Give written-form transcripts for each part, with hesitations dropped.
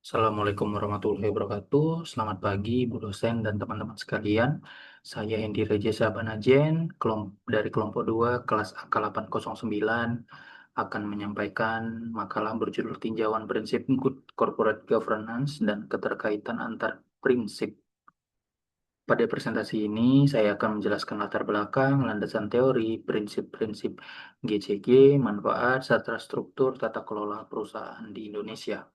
Assalamualaikum warahmatullahi wabarakatuh. Selamat pagi, Bu dosen dan teman-teman sekalian. Saya Hendy Reja Sabanajen, dari kelompok 2 kelas AK809 akan menyampaikan makalah berjudul Tinjauan Prinsip Good Corporate Governance dan Keterkaitan Antar Prinsip. Pada presentasi ini, saya akan menjelaskan latar belakang, landasan teori, prinsip-prinsip GCG, manfaat, serta struktur tata kelola perusahaan di Indonesia.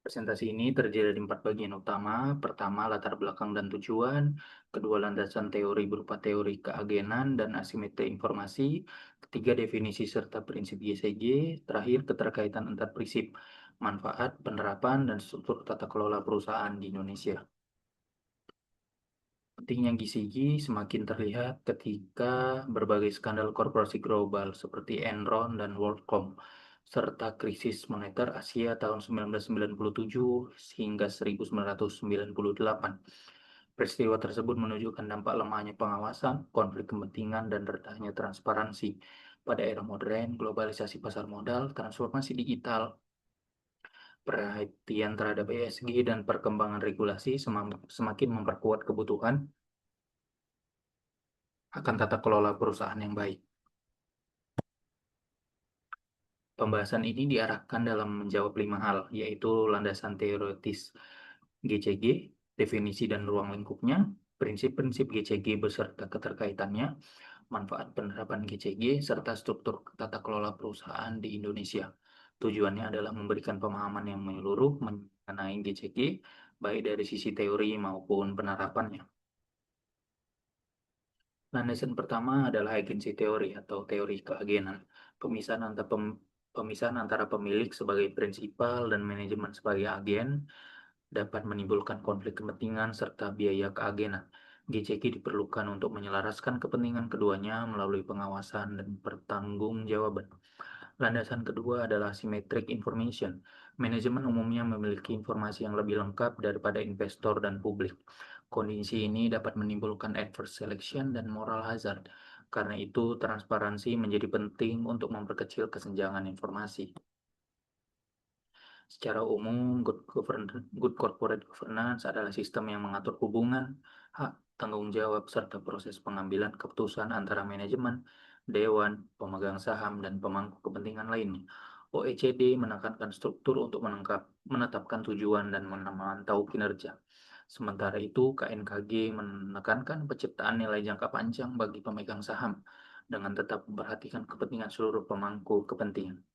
Presentasi ini terdiri dari 4 bagian utama. Pertama, latar belakang dan tujuan. Kedua, landasan teori berupa teori keagenan dan asimetri informasi. Ketiga, definisi serta prinsip GCG. Terakhir, keterkaitan antar prinsip, manfaat, penerapan, dan struktur tata kelola perusahaan di Indonesia. Pentingnya GCG semakin terlihat ketika berbagai skandal korporasi global seperti Enron dan WorldCom serta krisis moneter Asia tahun 1997 hingga 1998. Peristiwa tersebut menunjukkan dampak lemahnya pengawasan, konflik kepentingan, dan rendahnya transparansi. Pada era modern, globalisasi pasar modal, transformasi digital, perhatian terhadap ESG, dan perkembangan regulasi semakin memperkuat kebutuhan akan tata kelola perusahaan yang baik. Pembahasan ini diarahkan dalam menjawab 5 hal, yaitu landasan teoritis GCG, definisi dan ruang lingkupnya, prinsip-prinsip GCG beserta keterkaitannya, manfaat penerapan GCG, serta struktur tata kelola perusahaan di Indonesia. Tujuannya adalah memberikan pemahaman yang menyeluruh mengenai GCG, baik dari sisi teori maupun penerapannya. Landasan pertama adalah agensi teori atau teori keagenan. Pemisahan antara pemilik sebagai prinsipal dan manajemen sebagai agen dapat menimbulkan konflik kepentingan serta biaya keagenan. GCG diperlukan untuk menyelaraskan kepentingan keduanya melalui pengawasan dan pertanggungjawaban. Landasan kedua adalah symmetric information. Manajemen umumnya memiliki informasi yang lebih lengkap daripada investor dan publik. Kondisi ini dapat menimbulkan adverse selection dan moral hazard. Karena itu, transparansi menjadi penting untuk memperkecil kesenjangan informasi. Secara umum, good corporate governance adalah sistem yang mengatur hubungan, hak, tanggung jawab, serta proses pengambilan keputusan antara manajemen, dewan, pemegang saham, dan pemangku kepentingan lainnya. OECD menekankan struktur untuk menetapkan tujuan dan memantau kinerja. Sementara itu, KNKG menekankan penciptaan nilai jangka panjang bagi pemegang saham dengan tetap memperhatikan kepentingan seluruh pemangku kepentingan.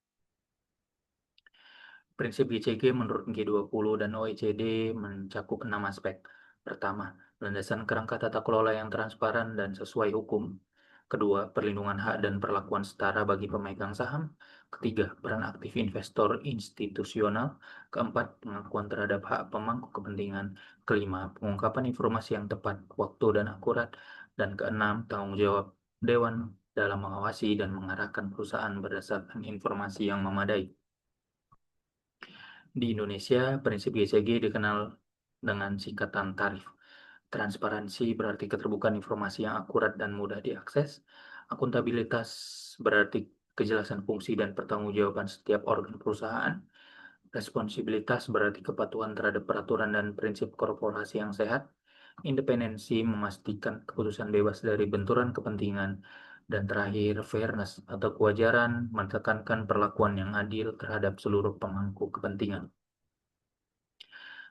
Prinsip GCG menurut G20 dan OECD mencakup 6 aspek. Pertama, landasan kerangka tata kelola yang transparan dan sesuai hukum. Kedua, perlindungan hak dan perlakuan setara bagi pemegang saham. Ketiga, peran aktif investor institusional. Keempat, pengakuan terhadap hak pemangku kepentingan. Kelima, pengungkapan informasi yang tepat, waktu, dan akurat. Dan keenam, tanggung jawab dewan dalam mengawasi dan mengarahkan perusahaan berdasarkan informasi yang memadai. Di Indonesia, prinsip GCG dikenal dengan singkatan tarif. Transparansi berarti keterbukaan informasi yang akurat dan mudah diakses. Akuntabilitas berarti kejelasan fungsi dan pertanggungjawaban setiap organ perusahaan. Responsibilitas berarti kepatuhan terhadap peraturan dan prinsip korporasi yang sehat. Independensi memastikan keputusan bebas dari benturan kepentingan. Dan terakhir, fairness atau kewajaran menekankan perlakuan yang adil terhadap seluruh pemangku kepentingan.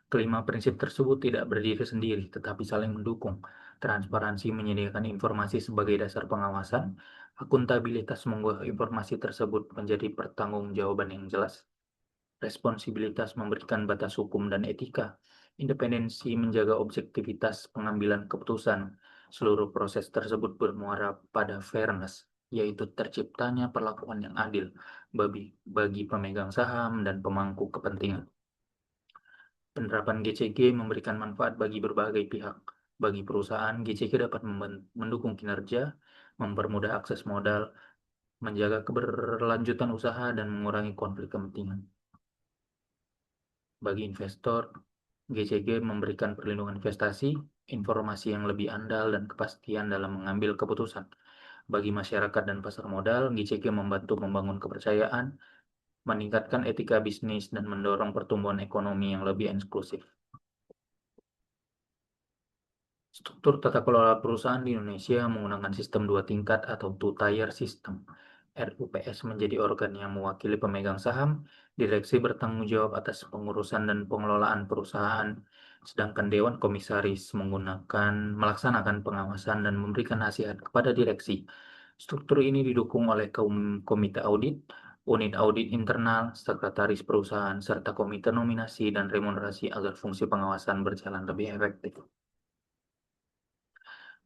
Kelima prinsip tersebut tidak berdiri sendiri, tetapi saling mendukung. Transparansi menyediakan informasi sebagai dasar pengawasan, akuntabilitas mengubah informasi tersebut menjadi pertanggungjawaban yang jelas. Responsibilitas memberikan batas hukum dan etika. Independensi menjaga objektivitas pengambilan keputusan. Seluruh proses tersebut bermuara pada fairness, yaitu terciptanya perlakuan yang adil bagi pemegang saham dan pemangku kepentingan. Penerapan GCG memberikan manfaat bagi berbagai pihak. Bagi perusahaan, GCG dapat mendukung kinerja, mempermudah akses modal, menjaga keberlanjutan usaha, dan mengurangi konflik kepentingan. Bagi investor, GCG memberikan perlindungan investasi, informasi yang lebih andal, dan kepastian dalam mengambil keputusan. Bagi masyarakat dan pasar modal, GCG membantu membangun kepercayaan, meningkatkan etika bisnis, dan mendorong pertumbuhan ekonomi yang lebih inklusif. Struktur tata kelola perusahaan di Indonesia menggunakan sistem dua tingkat atau two-tier system. RUPS menjadi organ yang mewakili pemegang saham, direksi bertanggung jawab atas pengurusan dan pengelolaan perusahaan, sedangkan Dewan Komisaris melaksanakan pengawasan dan memberikan nasihat kepada direksi. Struktur ini didukung oleh komite audit, unit audit internal, sekretaris perusahaan, serta komite nominasi dan remunerasi agar fungsi pengawasan berjalan lebih efektif.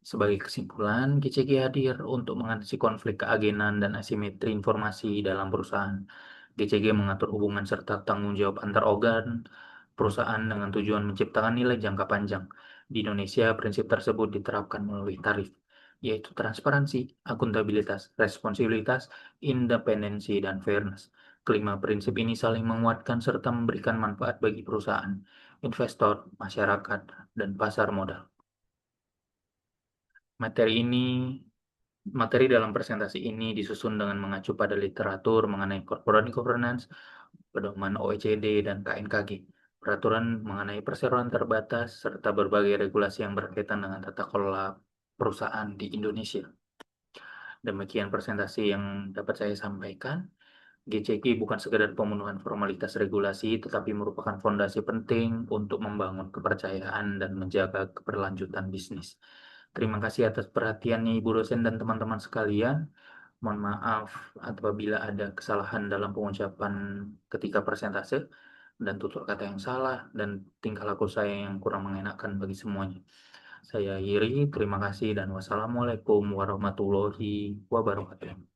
Sebagai kesimpulan, GCG hadir untuk mengatasi konflik keagenan dan asimetri informasi dalam perusahaan. GCG mengatur hubungan serta tanggung jawab antar organ perusahaan dengan tujuan menciptakan nilai jangka panjang. Di Indonesia, prinsip tersebut diterapkan melalui tarif, yaitu transparansi, akuntabilitas, responsibilitas, independensi, dan fairness. Kelima prinsip ini saling menguatkan serta memberikan manfaat bagi perusahaan, investor, masyarakat, dan pasar modal. Materi dalam presentasi ini disusun dengan mengacu pada literatur mengenai corporate governance, pedoman OECD dan KNKG, peraturan mengenai perseroan terbatas, serta berbagai regulasi yang berkaitan dengan tata kelola perusahaan di Indonesia. Demikian presentasi yang dapat saya sampaikan. GCG bukan sekedar pemenuhan formalitas regulasi, tetapi merupakan fondasi penting untuk membangun kepercayaan dan menjaga keberlanjutan bisnis. Terima kasih atas perhatiannya Ibu dosen dan teman-teman sekalian. Mohon maaf apabila ada kesalahan dalam pengucapan ketika persentase dan tutur kata yang salah dan tingkah laku saya yang kurang mengenakan bagi semuanya. Saya akhiri, terima kasih dan wassalamualaikum warahmatullahi wabarakatuh.